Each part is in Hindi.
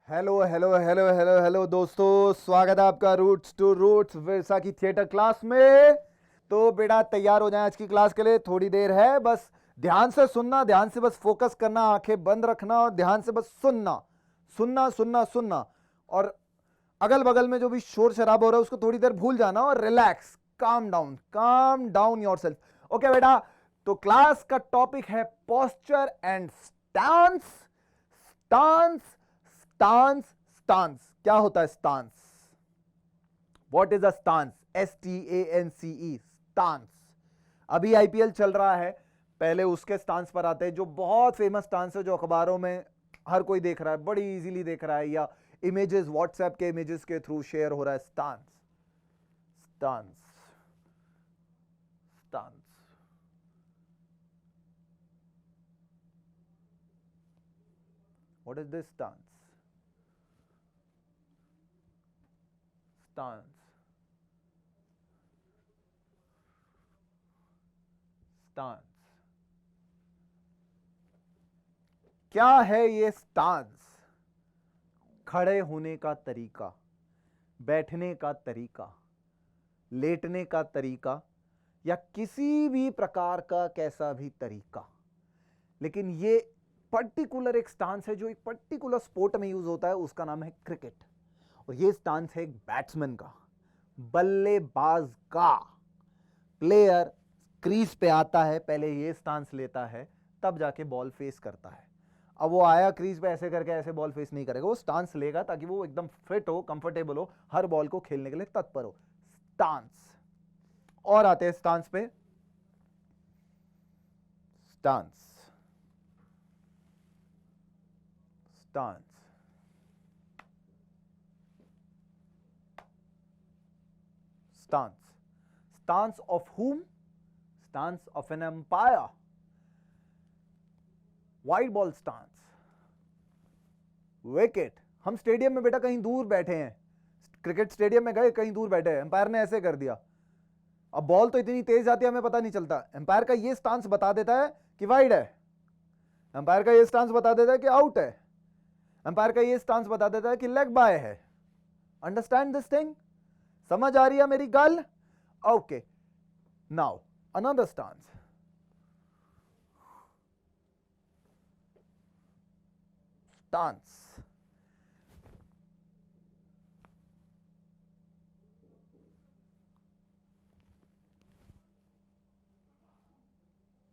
Hello hello hello hello hello दोस्तों, स्वागत है आपका रूट्स टू रूट्स विरसा की थिएटर क्लास में। तो बेटा तैयार हो जाए आज की क्लास के लिए, थोड़ी देर है, बस ध्यान से सुनना, ध्यान से बस फोकस करना, आंखें बंद रखना और ध्यान से बस सुनना सुनना सुनना सुनना। और अगल बगल में जो भी शोर शराब हो रहा है उसको थोड़ी देर भूल जाना और relax, calm down your self. Okay बेटा, तो क्लास का टॉपिक है posture and stance. Stance stance stance क्या होता है? Stance, what is a stance? STANCE, stance. अभी आईपीएल चल रहा है, पहले उसके स्टांस पर आते हैं, जो बहुत फेमस स्टांस है, जो अखबारों में हर कोई देख रहा है, बड़ी इजीली देख रहा है, या इमेजेस व्हाट्सएप के इमेजेस के थ्रू शेयर हो रहा है। Stance stance stance what is this? Stance stance stance क्या है ये स्टांस? खड़े होने का तरीका, बैठने का तरीका, लेटने का तरीका, या किसी भी प्रकार का कैसा भी तरीका। लेकिन ये पर्टिकुलर एक स्टांस है जो एक पर्टिकुलर स्पोर्ट में यूज होता है, उसका नाम है क्रिकेट। और ये स्टांस है एक बैट्समैन का, बल्लेबाज का। प्लेयर क्रीज पे आता है, पहले ये स्टांस लेता है, तब जाके बॉल फेस करता है। अब वो आया क्रीज पे ऐसे करके ऐसे बॉल फेस नहीं करेगा, वो स्टांस लेगा ताकि वो एकदम फिट हो, कंफर्टेबल हो, हर बॉल को खेलने के लिए तत्पर हो। स्टांस। और आते हैं स्टांस पे। Stance stance stance stance of whom? Stance of an umpire. Wide ball stance, wicket. हम स्टेडियम में बेटा कहीं दूर बैठे हैं, क्रिकेट स्टेडियम में गए, कहीं दूर बैठे हैं, एम्पायर ने ऐसे कर दिया, अब बॉल तो इतनी तेज जाती है हमें पता नहीं चलता, एम्पायर का ये स्टांस बता देता है कि वाइड है, एम्पायर का ये स्टांस बता देता है कि आउट है, एम्पायर का ये स्टांस बता देता है कि लेग बाय है। Understand this thing? समझ आ रही है मेरी गल? Okay, now another stance. Stance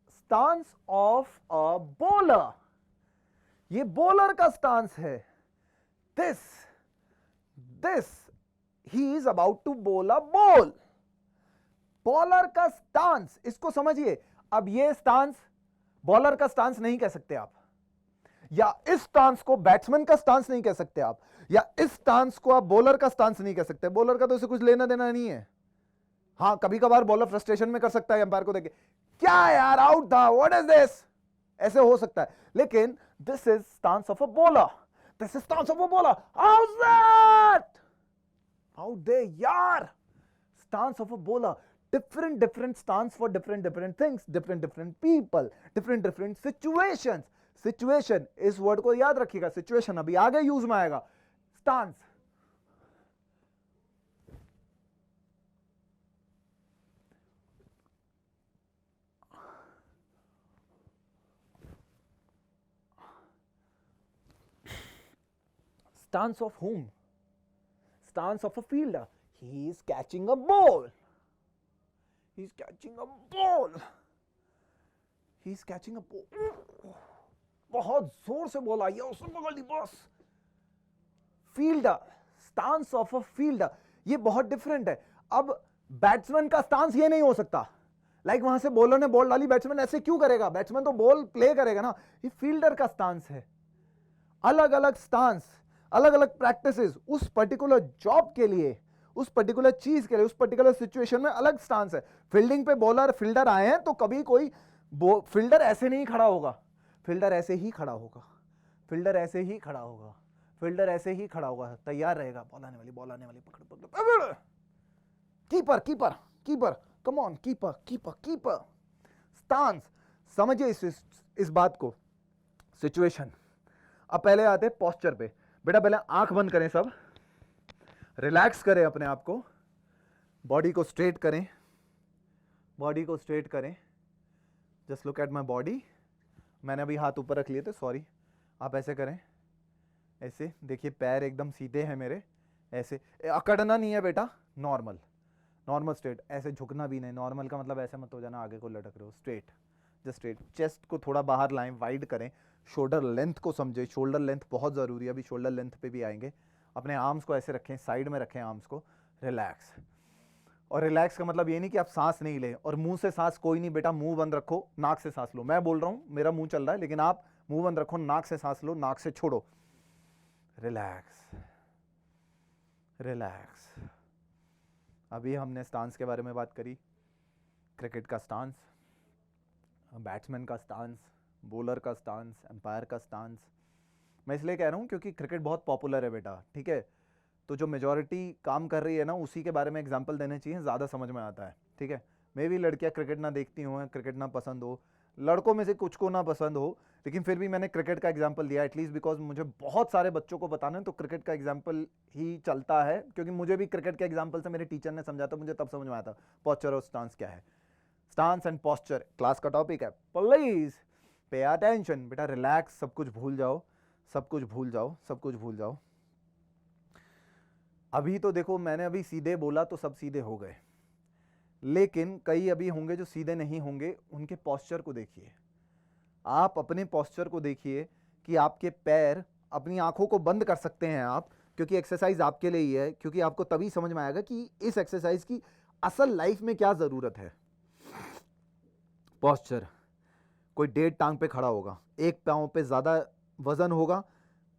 stance of a bowler. ये बॉलर का स्टांस है। This this he is about to bowl a ball. Bowler का स्टांस, इसको समझिए। अब ये स्टांस बॉलर का स्टांस नहीं कह सकते आप, या इस स्टांस को बैट्समैन का स्टांस नहीं कह सकते आप, या इस स्टांस को आप बॉलर का स्टांस नहीं कह सकते। बॉलर का तो इसे कुछ लेना देना नहीं है। हाँ, कभी कभार बॉलर फ्रस्ट्रेशन में कर सकता है एम्पायर को देखे, क्या यार आउट था, व्हाट इज दिस, ऐसे हो सकता है। लेकिन this is stance of a bowler, this is stance of a bowler. How is that? How they यार? Stance of a bowler, different stance for different things, different people, different situations. Situation, इस वर्ड को याद रखिएगा, सिचुएशन अभी आगे यूज में आएगा। Stance, stance of whom? Stance of a fielder. He is catching a ball. He's catching a ball. He's catching a ball. बहुत जोर से बॉल आई है, उसने पकड़ ली बस। Fielder, stance of a fielder, ये बहुत डिफरेंट है। अब बैट्समैन का स्टांस ये नहीं हो सकता, लाइक वहां से बॉलर ने बॉल डाली, बैट्समैन ऐसे क्यों करेगा? बैट्समैन तो बॉल प्ले करेगा ना। ये फील्डर का स्टांस है। अलग अलग स्टांस, अलग अलग प्रैक्टिसेस, उस पर्टिकुलर जॉब के लिए, उस पर्टिकुलर चीज के लिए, उस पर्टिकुलर सिचुएशन में अलग स्टांस है। फील्डिंग पे बॉलर फील्डर आए हैं तो कभी कोई फील्डर ऐसे नहीं खड़ा होगा, फील्डर ऐसे ही खड़ा होगा, फील्डर ऐसे ही खड़ा होगा, फील्डर ऐसे ही खड़ा होगा, तैयार रहेगा, बॉल आने वाली, पकड़ पकड़ पकड़, keeper keeper keeper, come on, keeper keeper keeper. Stance, समझिए इस बात को। सिचुएशन। अब पहले आते हैं पोस्चर पे। बेटा पहले आंख बंद करें, सब रिलैक्स करें अपने आप को, बॉडी को स्ट्रेट करें, बॉडी को स्ट्रेट करें। Just look at my body. मैंने अभी हाथ ऊपर रख लिए थे, सॉरी। आप ऐसे करें, ऐसे देखिए, पैर एकदम सीधे हैं मेरे, ऐसे अकड़ना नहीं है बेटा, नॉर्मल नॉर्मल स्ट्रेट, ऐसे झुकना भी नहीं। नॉर्मल का मतलब ऐसे मत हो जाना आगे को लटक रहे हो, स्ट्रेट, जस्ट स्ट्रेट। चेस्ट को थोड़ा बाहर लाएं, वाइड करें, शोल्डर लेंथ को समझे, शोल्डर लेंथ बहुत ज़रूरी है, अभी शोल्डर लेंथ पे भी आएंगे। अपने आर्म्स को ऐसे रखें, साइड में रखें आर्म्स को, रिलैक्स। और रिलैक्स का मतलब ये नहीं कि आप सांस नहीं लें, और मुंह से सांस कोई नहीं बेटा, मुंह बंद रखो, नाक से सांस लो। मैं बोल रहा हूं, मेरा मुंह चल रहा है, लेकिन आप मुंह बंद रखो, नाक से सांस लो, नाक से छोड़ो। Relax relax. अभी हमने स्टांस के बारे में बात करी, क्रिकेट का स्टांस, बैट्समैन का स्टांस, बॉलर का स्टांस, एम्पायर का स्टांस। मैं इसलिए कह रहा हूँ क्योंकि क्रिकेट बहुत पॉपुलर है बेटा, ठीक है। तो जो मेजॉरिटी काम कर रही है ना, उसी के बारे में एग्जांपल देने चाहिए, ज़्यादा समझ में आता है, ठीक है। मे भी लड़कियाँ क्रिकेट ना देखती हों, क्रिकेट ना पसंद हो, लड़कों में से कुछ को ना पसंद हो, लेकिन फिर भी मैंने क्रिकेट का एग्जाम्पल दिया एटलीस्ट बिकॉज मुझे बहुत सारे बच्चों को बताना है, तो क्रिकेट का एग्जाम्पल ही चलता है। क्योंकि मुझे भी क्रिकेट के एग्जाम्पल से मेरे टीचर ने समझा, तो मुझे तब समझ में आया था पोस्चर और स्टांस क्या है। स्टांस एंड पोस्चर क्लास का टॉपिक है, प्लीज पे अटेंशन बेटा। रिलैक्स, सब कुछ भूल जाओ, सब कुछ भूल जाओ, सब कुछ भूल जाओ। अभी तो देखो, मैंने अभी सीधे बोला तो सब सीधे हो गए, लेकिन कई अभी होंगे जो सीधे नहीं होंगे। उनके पोस्चर को देखिए, आप अपने पोस्चर को देखिए कि आपके पैर, अपनी आंखों को बंद कर सकते हैं आप, क्योंकि एक्सरसाइज आपके लिए ही है, क्योंकि आपको तभी समझ में आएगा कि इस एक्सरसाइज की असल लाइफ में क्या जरूरत है। पोस्चर, कोई 1.5 टांग पे खड़ा होगा, एक पांव पे ज्यादा वजन होगा,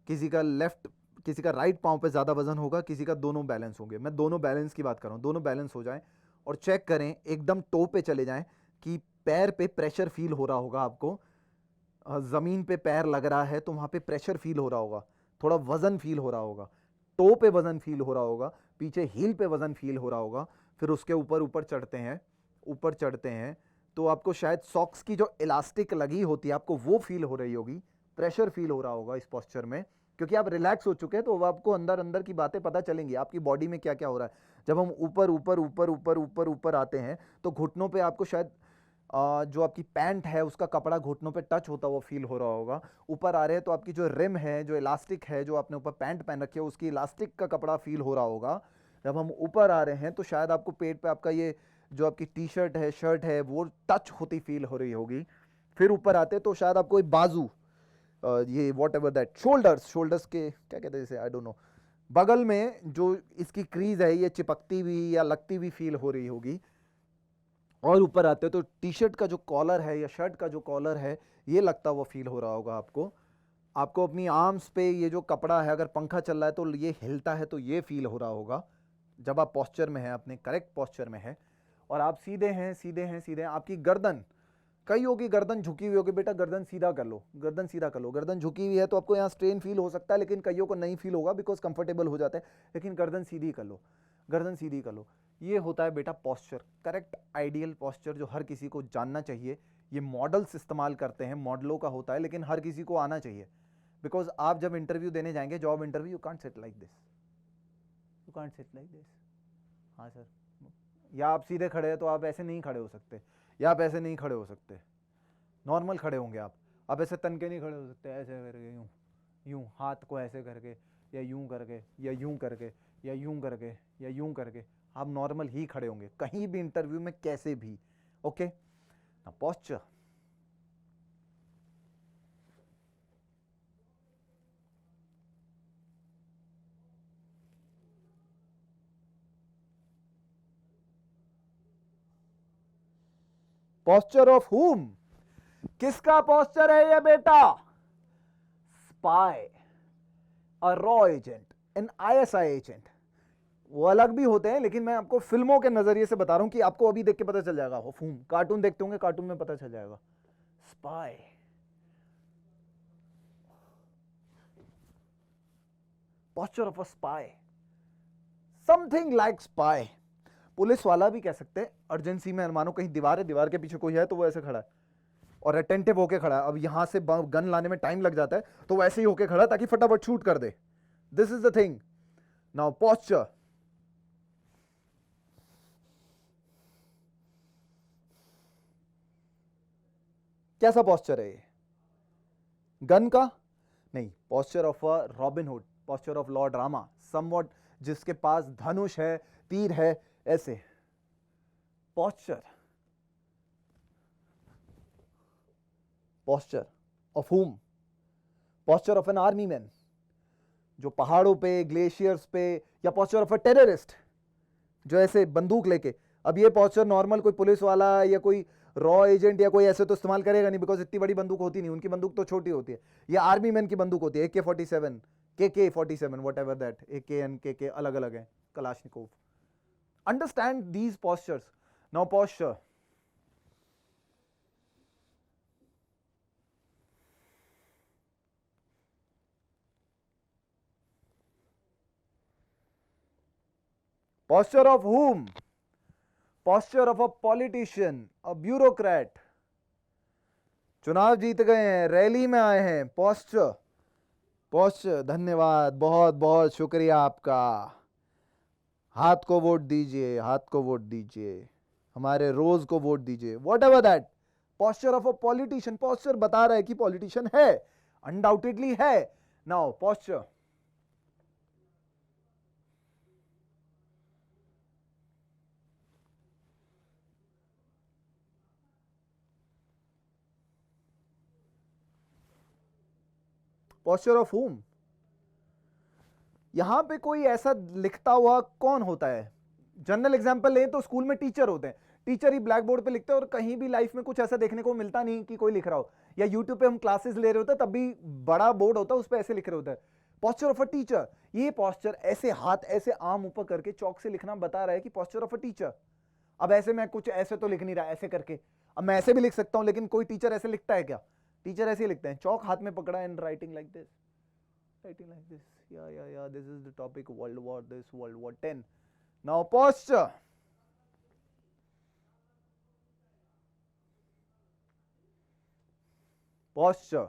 किसी का लेफ्ट, किसी का राइट पांव पे ज्यादा वजन होगा, किसी का दोनों बैलेंस होंगे। मैं दोनों बैलेंस की बात कर रहा हूं, दोनों बैलेंस हो जाएं। और चेक करें, एकदम टो पे चले जाएं कि पैर पे प्रेशर फील हो रहा होगा आपको। जमीन पे पैर लग रहा है तो वहां पे प्रेशर फील हो रहा होगा, थोड़ा वजन फील हो रहा होगा, टो पे वजन फील हो रहा होगा, पीछे हील पे वजन फील हो रहा होगा। फिर उसके ऊपर ऊपर चढ़ते हैं, ऊपर चढ़ते हैं तो आपको शायद सॉक्स की जो इलास्टिक लगी होती है आपको वो फील हो रही होगी, प्रेशर फील हो रहा होगा इस पोस्चर में, क्योंकि आप रिलैक्स हो चुके हैं। तो आपको अंदर अंदर की बातें पता चलेंगी, आपकी बॉडी में क्या क्या हो रहा है। जब हम ऊपर ऊपर ऊपर ऊपर ऊपर ऊपर आते हैं तो घुटनों पे आपको शायद जो आपकी पैंट है उसका कपड़ा घुटनों पे टच होता हुआ फील हो रहा होगा। ऊपर आ रहे हैं तो आपकी जो रिम है, जो इलास्टिक है, जो आपने ऊपर पैंट पहन रखी है, उसकी इलास्टिक का कपड़ा फील हो रहा होगा। जब हम ऊपर आ रहे हैं तो शायद आपको पेट पे आपका ये जो आपकी टी शर्ट है, शर्ट है, वो टच होती फील हो रही होगी। फिर ऊपर आते तो शायद आपको बाजू, ये what ever that, shoulders, shoulders के क्या कहते हैं इसे, आई डोंट नो, बगल में जो इसकी क्रीज है ये चिपकती हुई या लगती हुई फील हो रही होगी। और ऊपर आते हो तो टी शर्ट का जो कॉलर है या शर्ट का जो कॉलर है ये लगता हुआ फील हो रहा होगा आपको। आपको अपनी आर्म्स पे ये जो कपड़ा है, अगर पंखा चल रहा है तो ये हिलता है तो ये फील हो रहा होगा जब आप पोस्चर में हैं, अपने करेक्ट पोस्चर में है। और आप सीधे हैं, सीधे हैं, सीधे हैं। आपकी गर्दन, कई होगी गर्दन झुकी हुई होगी, बेटा गर्दन सीधा कर लो, गर्दन सीधा कर लो। गर्दन झुकी हुई है तो आपको यहाँ स्ट्रेन फील हो सकता है, लेकिन कईयों को नहीं फील होगा बिकॉज कंफर्टेबल हो जाता है। लेकिन गर्दन सीधी कर लो, गर्दन सीधी कर लो। ये होता है बेटा पोस्चर, करेक्ट आइडियल पोस्चर जो हर किसी को जानना चाहिए। ये मॉडल्स इस्तेमाल करते हैं, मॉडलों का होता है, लेकिन हर किसी को आना चाहिए। बिकॉज आप जब इंटरव्यू देने जाएंगे, job interview, you can't sit like this, you can't sit like this. हाँ सर, या आप सीधे खड़े हैं तो आप ऐसे नहीं खड़े हो सकते, या आप ऐसे नहीं खड़े हो सकते, नॉर्मल खड़े होंगे आप ऐसे तन के नहीं खड़े हो सकते, ऐसे करके यूं, यूं हाथ को ऐसे करके, या यूं करके, या यूं करके, या यूं करके, या यूं करके। आप नॉर्मल ही खड़े होंगे कहीं भी इंटरव्यू में, कैसे भी। ओके, ना पोस्चर। पोस्चर ऑफ हुम, किसका पोस्चर है ये बेटा? स्पाई, अ रॉ एजेंट, एन आईएसआई एजेंट। वो अलग भी होते हैं, लेकिन मैं आपको फिल्मों के नजरिए से बता रहा हूं कि आपको अभी देख के पता चल जाएगा। ऑफ हुम, कार्टून देखते होंगे, कार्टून में पता चल जाएगा। Spy, posture of a spy, something like spy. Police वाला भी कह सकते हैं। अर्जेंसी में मानो कहीं दीवार है, दीवार के पीछे कोई है तो वो ऐसे खड़ा है और अटेंटिव होके खड़ा है। अब यहां से गन लाने में टाइम लग जाता है तो वो ऐसे ही होके खड़ा है ताकि फटाफट शूट कर दे, This is the thing. Now posture. कैसा posture है ये? गन का नहीं, posture of a Robin Hood, posture of Lord Rama, somewhat जिसके पास धनुष है, तीर है, ऐसे posture. Posture of whom? Posture of an army man, जो पहाड़ों पे, ग्लेशियर्स पे, या posture of a terrorist, जो ऐसे बंदूक लेके. अब ये posture नॉर्मल कोई पुलिस वाला या कोई रॉ एजेंट या कोई ऐसे तो इस्तेमाल करेगा नहीं, बिकॉज इतनी बड़ी बंदूक होती नहीं, उनकी बंदूक तो छोटी होती है. ये आर्मी मैन की बंदूक होती है, AK-47, KK-47, what ever that, AK and KK अलग अलग है, Kalashnikov. Understand these postures. Now posture. Posture of whom? Posture of a politician, a bureaucrat. चुनाव जीत गए हैं, रैली में आए हैं. Posture. Posture. धन्यवाद, बहुत बहुत शुक्रिया आपका. हाथ को वोट दीजिए, हाथ को वोट दीजिए, हमारे रोज को वोट दीजिए. What ever that. Posture of a politician. Posture बता रहा है कि पॉलिटिशियन है, अनडाउटेडली है. Now posture. Posture of whom? यहां पे कोई ऐसा लिखता हुआ कौन होता है? जनरल एग्जांपल लें तो स्कूल में टीचर होते हैं, टीचर ही ब्लैक बोर्ड पे लिखते हैं, और कहीं भी लाइफ में कुछ ऐसा देखने को मिलता नहीं कि कोई लिख रहा हो. या यूट्यूब पे हम क्लासेस ले रहे होते हैं तब भी बड़ा बोर्ड होता है, उस पर ऐसे लिख रहे होते हैं. Posture of a teacher. ये पॉस्चर ऐसे हाथ ऐसे आम ऊपर करके चौक से लिखना बता रहा है कि पॉस्चर ऑफ अ टीचर. अब ऐसे मैं कुछ ऐसे तो लिख नहीं रहा, ऐसे करके. अब मैं ऐसे भी लिख सकता हूं, लेकिन कोई टीचर ऐसे लिखता है क्या? टीचर ऐसे लिखते हैं, चौक हाथ में पकड़ा and writing like this, writing like this. Yeah, this is the topic, World War this, World War 10. Now posture. Posture.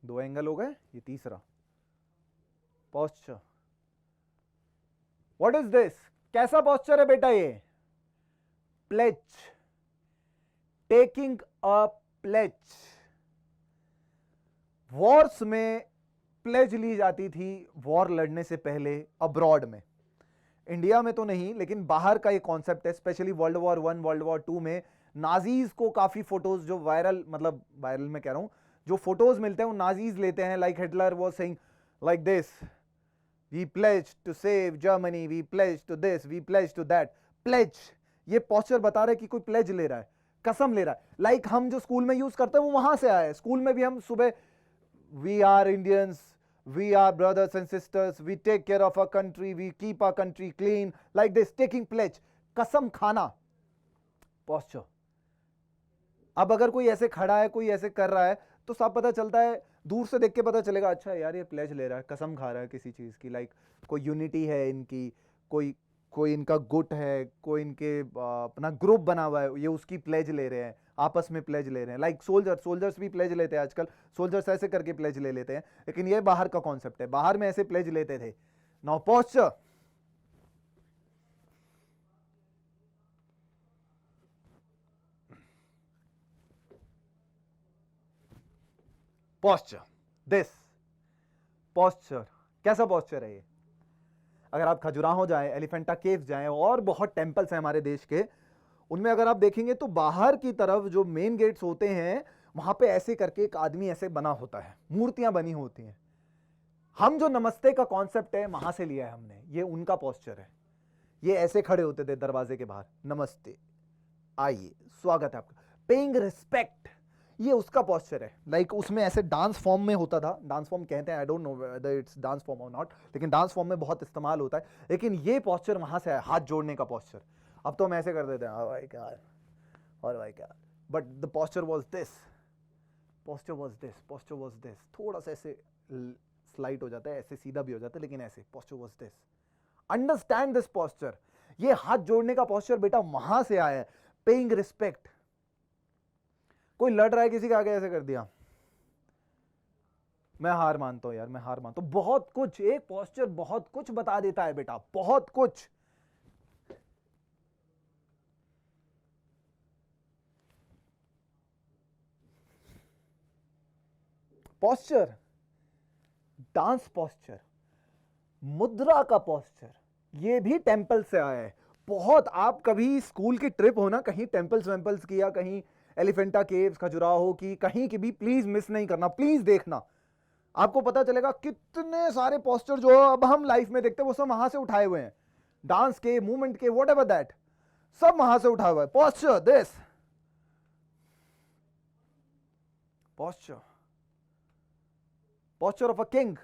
दो एंगल हो गए, ये तीसरा. Posture. What is this? कैसा posture है बेटा ये? Pledge. Taking a pledge. Wars में प्लेज ली जाती थी वॉर लड़ने से पहले अब्रॉड में. इंडिया में तो नहीं, लेकिन बाहर का ये कॉन्सेप्ट है. Specially world war 1, world war 2 में नाजीज को काफी फोटोज जो वायरल, मतलब वायरल में कह रहा हूं, जो फोटोज मिलते हैं वो नाजीज लेते हैं. Like Hitler was saying like this, we pledge to save Germany, we pledge to this, we pledge to that. Pledge, ये पोस्चर बता रहा है कि कोई प्लेज ले रहा है, कसम ले रहा है. लाइक हम जो स्कूल में यूज करते हैं वो वहां से आया है. स्कूल में भी हम सुबह we are Indians, we are brothers and sisters, we take care of our country, we keep our country clean, like this, taking pledge, कसम खाना. posture. अब अगर कोई ऐसे खड़ा है, कोई ऐसे कर रहा है, तो सब पता चलता है, दूर से देख के पता चलेगा, अच्छा यार ये प्लेज ले रहा है, कसम खा रहा है किसी चीज की. लाइक कोई यूनिटी है इनकी, कोई कोई इनका गुट है, कोई इनके अपना ग्रुप बना हुआ है, ये उसकी प्लेज ले रहे हैं, आपस में प्लेज ले रहे हैं. लाइक सोल्जर्स भी प्लेज लेते हैं आजकल. सोल्जर्स ऐसे करके प्लेज ले लेते हैं, लेकिन ये बाहर का कॉन्सेप्ट है, बाहर में ऐसे प्लेज लेते थे. Now posture. Posture, this posture. कैसा पोस्चर है ये? अगर आप खजुराहो जाएं, एलिफेंटा केव्स जाएं, और बहुत टेंपल्स हैं हमारे देश के, उनमें अगर आप देखेंगे तो बाहर की तरफ जो मेन गेट्स होते हैं वहां पे ऐसे करके एक आदमी ऐसे बना होता है, मूर्तियां बनी होती हैं. हम जो नमस्ते का कॉन्सेप्ट है वहां से लिया है हमने, ये उनका पोस्चर है. ये ऐसे खड़े होते थे दरवाजे के बाहर, नमस्ते, आइए, स्वागत है आपका, पेइंग रिस्पेक्ट. ये उसका पोस्चर है. लाइक उसमें ऐसे डांस फॉर्म में होता था, डांस फॉर्म कहते हैं, I don't know whether it's dance form और नॉट, लेकिन डांस फॉर्म में बहुत इस्तेमाल होता है. लेकिन ये पोस्चर वहां से है, हाथ जोड़ने का पोस्चर. अब तो हम ऐसे कर देते हैं, भाई क्या, और भाई क्या, but the posture was this, posture was this, posture was this. थोड़ा सा ऐसे स्लाइड हो जाता है, ऐसे सीधा भी हो जाता है, लेकिन ऐसे posture was this. Understand this posture. ये हाथ जोड़ने का पोस्चर बेटा वहां से आया है. Paying respect. कोई लड़ रहा है किसी के आगे, ऐसे कर दिया, मैं हार मानता हूं यार, मैं हार मानता हूं। बहुत कुछ, एक पोस्चर बहुत कुछ बता देता है बेटा, बहुत कुछ। पोस्चर, डांस पोस्चर, मुद्रा का पोस्चर, ये भी टेंपल से आया है। बहुत, आप कभी स्कूल की ट्रिप हो ना, कहीं टेंपल्स वेंपल्स की, या कहीं एलिफेंटा केव्स खजुराहो की, कहीं की भी प्लीज मिस नहीं करना, प्लीज देखना। आपको पता चलेगा कितने सारे पोस्टर जो अब हम लाइफ में देखते हैं वो सब वहां से उठाए हुए हैं। डांस के, मूवमेंट के, वॉट एवर दैट, सब वहां से उठाया हुआ है। Posture, this posture, posture of a king.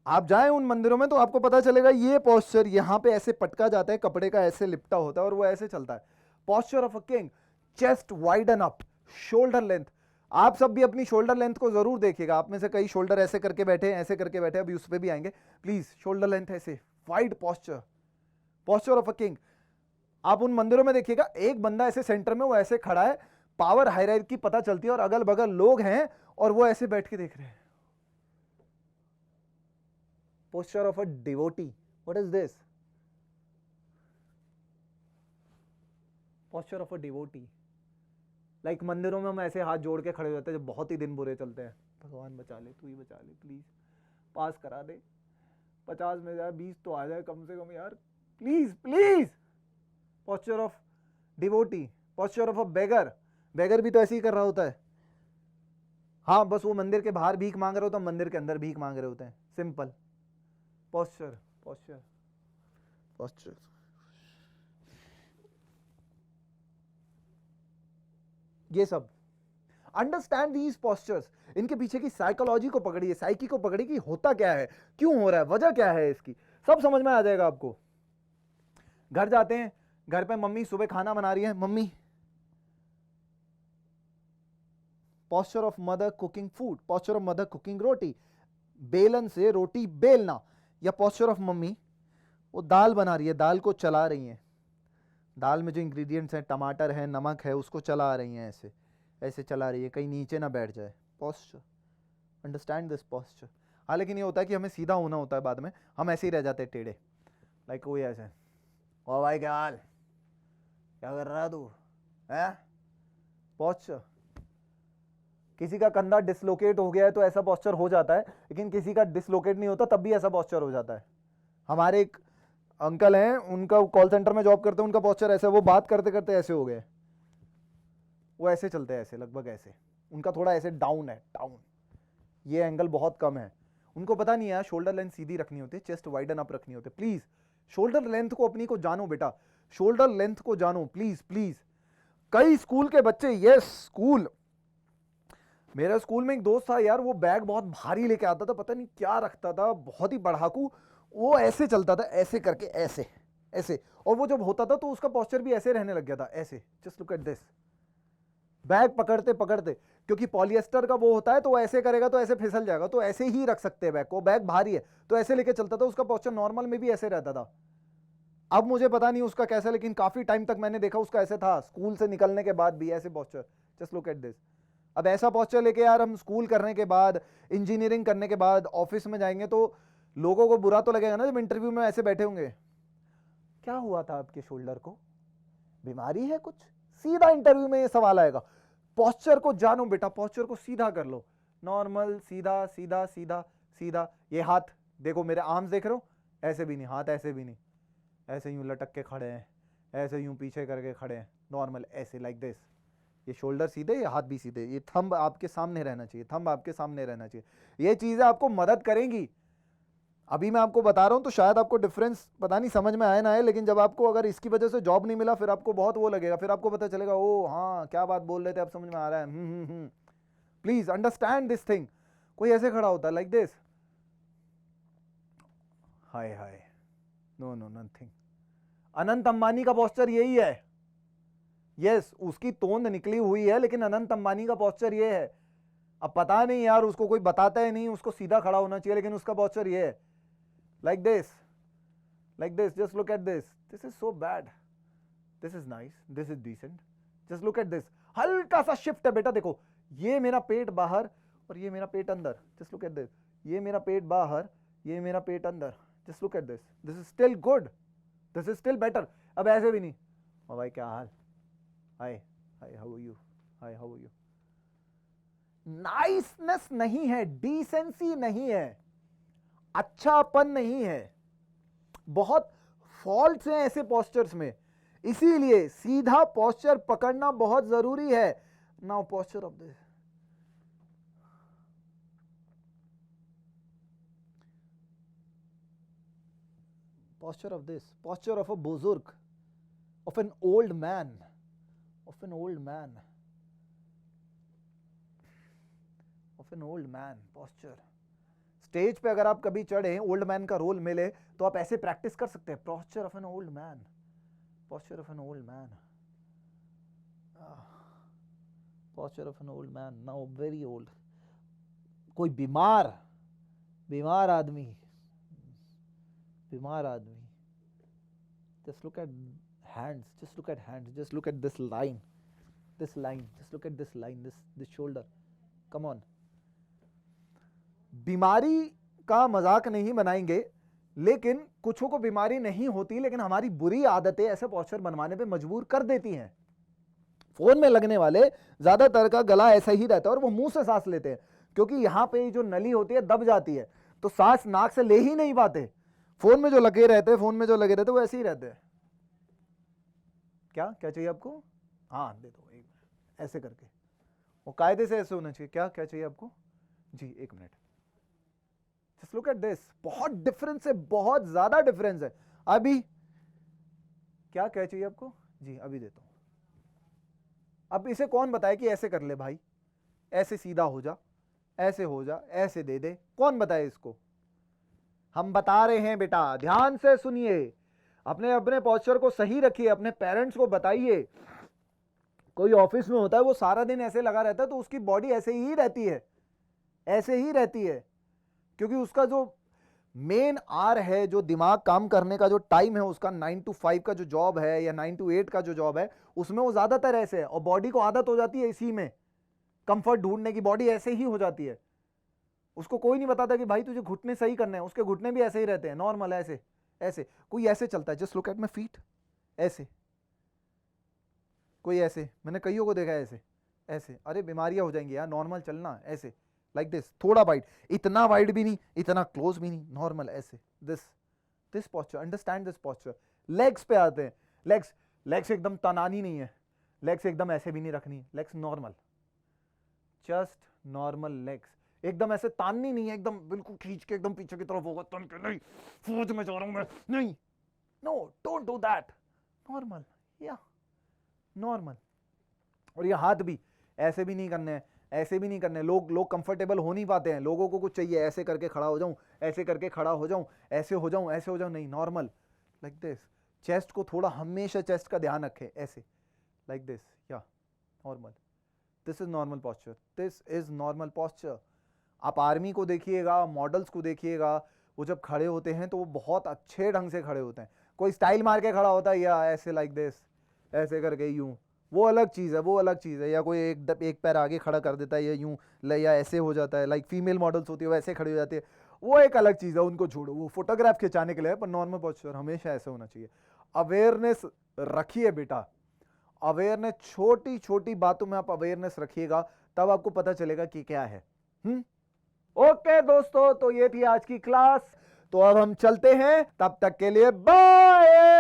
आप जाएं उन मंदिरों में तो आपको पता चलेगा ये पोस्चर यहां पे ऐसे पटका जाता है, कपड़े का ऐसे लिपटा होता है और वो ऐसे चलता है। Posture of a king. Chest widen up, shoulder length. आप सब भी अपनी शोल्डर लेंथ को जरूर देखिएगा। आप में से कई शोल्डर ऐसे करके बैठे, ऐसे करके बैठे, अभी उस पर भी आएंगे। प्लीज शोल्डर लेंथ ऐसे, wide posture, posture of a king. आप उन मंदिरों में देखिएगा, एक बंदा ऐसे सेंटर में वो ऐसे खड़ा है, पावर हायरार्की पता चलती है, और अगल बगल लोग हैं और वो ऐसे बैठ के देख रहे हैं। Posture of a devotee. What is this? Posture of a devotee. Like मंदिरों में हम ऐसे हाथ जोड़ के खड़े हो जाते हैं जब बहुत ही दिन बुरे चलते हैं। भगवान बचा ले, तू ही बचा ले, प्लीज पास करा दे, 50 में जाए 20 तो आ जाए कम से कम यार, please please. Posture of devotee. Posture of a beggar. बेगर भी तो ऐसे ही कर रहा होता है। हाँ, बस वो मंदिर के बाहर भीख मांग रहे होता है, मंदिर के अंदर भीख मांग रहे होते हैं। सिंपल। Posture, posture, posture. ये सब अंडरस्टैंड दीज पोस्चर्स, इनके पीछे की साइकोलॉजी को पकड़िए, साइकी को पकड़िए कि होता क्या है, क्यों हो रहा है, वजह क्या है इसकी, सब समझ में आ जाएगा आपको। घर जाते हैं, घर पे मम्मी सुबह खाना बना रही है, mummy, posture of mother cooking food, posture of mother cooking roti, बेलन से रोटी बेलना। या पोस्चर ऑफ मम्मी, वो दाल बना रही है, दाल को चला रही है, दाल में जो इंग्रेडिएंट्स हैं, टमाटर है, नमक है, उसको चला रही हैं, ऐसे ऐसे चला रही है, कहीं नीचे ना बैठ जाए। Posture, understand this posture. हाँ, लेकिन ये होता है कि हमें सीधा होना होता है, बाद में हम ऐसे ही रह जाते हैं टेढ़े, लाइक कोई ऐसे, ओ भाई क्या हाल, क्या कर रहा है तू, है। पोस्चर। किसी का कंधा डिसलोकेट हो गया है तो ऐसा पोस्चर हो जाता है, लेकिन किसी का डिसलोकेट नहीं होता तब भी ऐसा पोस्चर हो जाता है। हमारे एक अंकल हैं, उनका कॉल सेंटर में जॉब करते हैं, उनका पोस्चर ऐसे, वो बात करते करते ऐसे हो गए, वो ऐसे चलते हैं, ऐसे लगभग ऐसे, उनका थोड़ा ऐसे डाउन है, डाउन, ये एंगल बहुत कम है। उनको पता नहीं है शोल्डर लेंथ सीधी रखनी होती है, चेस्ट वाइडन अप रखनी होती है। प्लीज शोल्डर लेंथ को अपनी को जानो बेटा, शोल्डर लेंथ को जानो, प्लीज प्लीज। कई स्कूल के बच्चे, यस स्कूल, मेरे स्कूल में एक दोस्त था यार, वो बैग बहुत भारी लेके आता था, पता नहीं क्या रखता था, बहुत ही पढ़ाकू। वो ऐसे चलता था, ऐसे करके, ऐसे ऐसे, और वो जब होता था तो उसका पोस्चर भी ऐसे रहने लग गया था, ऐसे। Just look at this, bag पकड़ते पकड़ते, क्योंकि पॉलिएस्टर का वो होता है तो वो ऐसे करेगा तो ऐसे फिसल जाएगा, तो ऐसे ही रख सकते हैं बैग को, बैग भारी है तो ऐसे लेके चलता था, उसका पोस्चर नॉर्मल में भी ऐसे रहता था। अब मुझे पता नहीं उसका कैसा, लेकिन काफी टाइम तक मैंने देखा उसका ऐसे था, स्कूल से निकलने के बाद भी ऐसे posture. Just look at this. अब ऐसा पोस्चर लेके यार हम स्कूल करने के बाद, इंजीनियरिंग करने के बाद ऑफिस में जाएंगे तो लोगों को बुरा तो लगेगा ना, जब इंटरव्यू में ऐसे बैठे होंगे, क्या हुआ था आपके शोल्डर को, बीमारी है कुछ, सीधा इंटरव्यू में ये सवाल आएगा। पोस्चर को जानो बेटा, पोस्चर को सीधा कर लो, नॉर्मल, सीधा सीधा सीधा सीधा। ये हाथ देखो, मेरे आर्म्स देख रहे हो, ऐसे भी नहीं, हाथ ऐसे भी नहीं, ऐसे यूं लटक के खड़े हैं, ऐसे यूं पीछे करके खड़े हैं, नॉर्मल ऐसे, लाइक दिस। ये शोल्डर सीधे, ये हाथ भी सीधे, ये थंब आपके सामने रहना चाहिए, थंब आपके सामने रहना चाहिए। ये चीजें आपको मदद करेंगी। अभी मैं आपको बता रहा हूं तो शायद आपको डिफरेंस पता नहीं समझ में आए ना आए, लेकिन जब आपको अगर इसकी वजह से जॉब नहीं मिला, फिर आपको बहुत वो लगेगा, फिर आपको पता चलेगा, ओ हाँ क्या बात बोल रहे थे, अब समझ में आ रहा है। Please understand this thing. कोई ऐसे खड़ा होता है like this, hi hi, no no nothing. Anant Ambani का पोस्चर यही है, यस उसकी तोंद निकली हुई है, लेकिन अनंत अंबानी का पोस्चर ये है। अब पता नहीं यार, उसको कोई बताता है नहीं, उसको सीधा खड़ा होना चाहिए, लेकिन उसका पोस्चर ये है, like this, like this. Just look at this. This is so bad. This is nice. This is decent. Just look at this. हल्का सा शिफ्ट है बेटा, देखो ये मेरा पेट बाहर, और ये मेरा पेट अंदर, जस्ट लुक एट दिस, ये मेरा पेट बाहर, ये मेरा पेट अंदर, just look at this, this is still good, this is still better. अब ऐसे भी नहीं, ओ भाई क्या हाल, hi hi how are you, hi how are you. Niceness नहीं है, डिसेंसी नहीं है, अच्छापन नहीं है, बहुत फॉल्ट्स हैं ऐसे पोस्चर्स में, इसीलिए सीधा पोस्चर पकड़ना बहुत जरूरी है। Now posture of this, posture of this, posture of a buzurg, of an old man, of an old man, of an old man posture। Stage पे अगर आप कभी चढ़े, ओल्ड मैन का रोल मिले, तो आप ऐसे प्रैक्टिस कर सकते हैं, posture of an old man, posture of an old man, posture of an old man, now very old। कोई बीमार आदमी, बीमार आदमी, just look at hands, just look at hands, just look at this line, just look at this line, this shoulder, come on। बीमारी का मजाक नहीं बनाएंगे, लेकिन कुछों को बीमारी नहीं होती, लेकिन हमारी बुरी आदतें ऐसे पोस्चर बनवाने पे मजबूर कर देती हैं। फोन में लगने वाले ज्यादातर का गला ऐसा ही रहता है और वो मुंह से सांस लेते हैं, क्योंकि यहां पे जो नली होती है दब जाती है, तो सांस नाक से ले ही नहीं पाते। फोन में जो लगे रहते हैं, वो ऐसे ही रहते हैं। क्या क्या चाहिए आपको? हाँ दे दो, एक मिनट, ऐसे करके, वो कायदे से ऐसे होना चाहिए। क्या क्या चाहिए आपको? जी एक minute, just look at this, बहुत डिफरेंस है, बहुत ज्यादा डिफरेंस है। अभी क्या क्या चाहिए आपको? जी अभी देता हूं। अब इसे कौन बताए कि ऐसे कर ले भाई, ऐसे सीधा हो जा, ऐसे हो जा, ऐसे दे दे, कौन बताए इसको? हम बता रहे हैं बेटा, ध्यान से सुनिए, अपने अपने पोस्चर को सही रखिए, अपने पेरेंट्स को बताइए। कोई ऑफिस में होता है, वो सारा दिन ऐसे लगा रहता है, तो उसकी बॉडी ऐसे ही रहती है, ऐसे ही रहती है, क्योंकि उसका जो मेन आर है, जो दिमाग काम करने का जो टाइम है उसका, 9 to 5 का जो जॉब है या 9 to 8 का जो जॉब है, उसमें वो ज्यादातर ऐसे है, और बॉडी को आदत हो जाती है इसी में कंफर्ट ढूंढने की, बॉडी ऐसे ही हो जाती है। उसको कोई नहीं बताता कि भाई तुझे घुटने सही करने हैं, उसके घुटने भी ऐसे ही रहते हैं, नॉर्मल ऐसे ऐसे। कोई ऐसे चलता है, just look at my feet, ऐसे, कोई ऐसे, मैंने कईयों को देखा है ऐसे ऐसे। अरे बीमारियां हो जाएंगी यार, नॉर्मल चलना, ऐसे लाइक दिस, थोड़ा वाइड, इतना वाइड भी नहीं, इतना क्लोज भी नहीं, नॉर्मल ऐसे, this posture, understand this posture. Legs पे आते हैं, लेग्स एकदम तनानी नहीं है, लेग्स एकदम ऐसे भी नहीं रखनी है, legs normal, just normal legs, एकदम ऐसे ताननी नहीं है, एकदम बिल्कुल खींच के एकदम पीछे की तरफ होगा, तन के नहीं, फौज में जा रहा हूं मैं, नहीं, no don't do that, normal, या नॉर्मल। और ये हाथ भी ऐसे भी नहीं करने हैं, ऐसे भी नहीं करने। लोग कंफर्टेबल हो नहीं पाते हैं, लोगों को कुछ चाहिए, ऐसे करके खड़ा हो जाऊं, ऐसे करके खड़ा हो जाऊं, ऐसे हो जाऊं, ऐसे हो जाऊं, नहीं, नॉर्मल लाइक दिस। चेस्ट को थोड़ा हमेशा चेस्ट का ध्यान रखें, ऐसे लाइक दिस, या normal, this is normal posture, this is normal posture. आप आर्मी को देखिएगा, मॉडल्स को देखिएगा, वो जब खड़े होते हैं तो वो बहुत अच्छे ढंग से खड़े होते हैं। कोई स्टाइल मार के खड़ा होता है, या ऐसे लाइक दिस, ऐसे करके यूं, वो अलग चीज़ है, वो अलग चीज़ है। या कोई एक पैर आगे खड़ा कर देता है, या यूं, या ऐसे हो जाता है, लाइक फीमेल मॉडल्स होती है वो ऐसे खड़ी हो जाती है, वो एक अलग चीज़ है, उनको छोड़ो, वो फोटोग्राफ खिंचाने के लिए है, पर नॉर्मल पोस्चर हमेशा ऐसे होना चाहिए। अवेयरनेस रखिए बेटा, अवेयरनेस, छोटी छोटी बातों में आप अवेयरनेस रखिएगा, तब आपको पता चलेगा कि क्या है। ओके दोस्तों, तो ये थी आज की क्लास, तो अब हम चलते हैं, तब तक के लिए बाय।